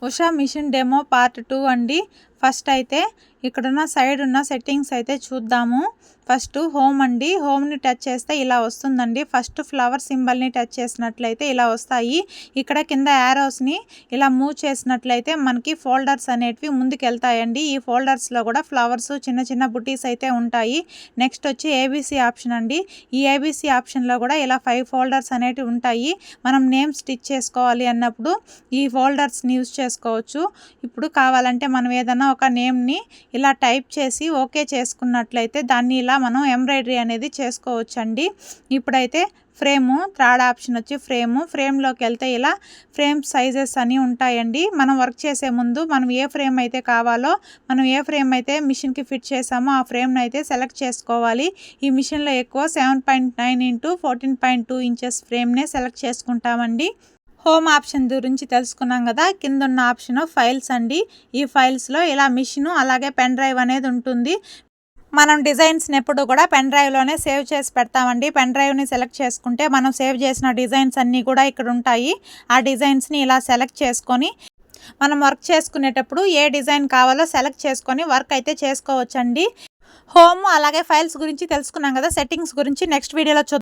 Usha machine demo part 2 అండి. First అయితే ఇక్కడున్న సైడ్ ఉన్న సెట్టింగ్స్ అయితే చూద్దాము. ఫస్ట్ హోమ్ అండి. హోమ్ని టచ్ చేస్తే ఇలా వస్తుందండి. ఫస్ట్ ఫ్లవర్ సింబల్ని టచ్ చేసినట్లయితే ఇలా వస్తాయి. ఇక్కడ కింద యారోస్ని ఇలా మూవ్ చేసినట్లయితే మనకి ఫోల్డర్స్ అనేటివి ముందుకు వెళ్తాయండి. ఈ ఫోల్డర్స్లో కూడా ఫ్లవర్స్ చిన్న చిన్న బుటీస్ అయితే ఉంటాయి. నెక్స్ట్ వచ్చి ఏబీసీ ఆప్షన్ అండి. ఈ ఏబీసీ ఆప్షన్లో కూడా ఇలా 5 ఫోల్డర్స్ అనేటివి ఉంటాయి. మనం నేమ్ స్టిచ్ చేసుకోవాలి అన్నప్పుడు ఈ ఫోల్డర్స్ని యూజ్ చేసుకోవచ్చు. ఇప్పుడు కావాలంటే మనం ఏదైనా ఒక నేమ్ని ఇలా టైప్ చేసి ఓకే చేసుకున్నట్లయితే దాన్ని ఇలా మనం ఎంబ్రాయిడరీ అనేది చేసుకోవచ్చండి. ఇప్పుడైతే ఫ్రేము థర్డ్ ఆప్షన్ వచ్చి ఫ్రేమ్లోకి వెళ్తే ఇలా ఫ్రేమ్ సైజెస్ అని ఉంటాయండి. మనం వర్క్ చేసే ముందు మనం ఏ ఫ్రేమ్ అయితే కావాలో మనం ఏ ఫ్రేమ్ అయితే మిషన్కి ఫిట్ చేసామో ఆ ఫ్రేమ్ని అయితే సెలెక్ట్ చేసుకోవాలి. ఈ మిషన్లో ఎక్కువ 7.9 x 14.2 ఇంచెస్ ఫ్రేమ్నే సెలెక్ట్ చేసుకుంటామండి. హోమ్ ఆప్షన్ గురించి తెలుసుకున్నాం కదా. కింద ఉన్న ఆప్షన్ ఫైల్స్ అండి. ఈ ఫైల్స్లో ఇలా మిషను అలాగే పెన్ డ్రైవ్ అనేది ఉంటుంది. మనం డిజైన్స్ని ఎప్పుడు కూడా పెన్ డ్రైవ్లోనే సేవ్ చేసి పెడతామండి. పెన్ డ్రైవ్ని సెలెక్ట్ చేసుకుంటే మనం సేవ్ చేసిన డిజైన్స్ అన్నీ కూడా ఇక్కడ ఉంటాయి. ఆ డిజైన్స్ని ఇలా సెలెక్ట్ చేసుకొని మనం వర్క్ చేసుకునేటప్పుడు ఏ డిజైన్ కావాలో సెలెక్ట్ చేసుకొని వర్క్ అయితే చేసుకోవచ్చండి. హోమ్ అలాగే ఫైల్స్ గురించి తెలుసుకున్నాం కదా. సెట్టింగ్స్ గురించి నెక్స్ట్ వీడియోలో చూద్దాం.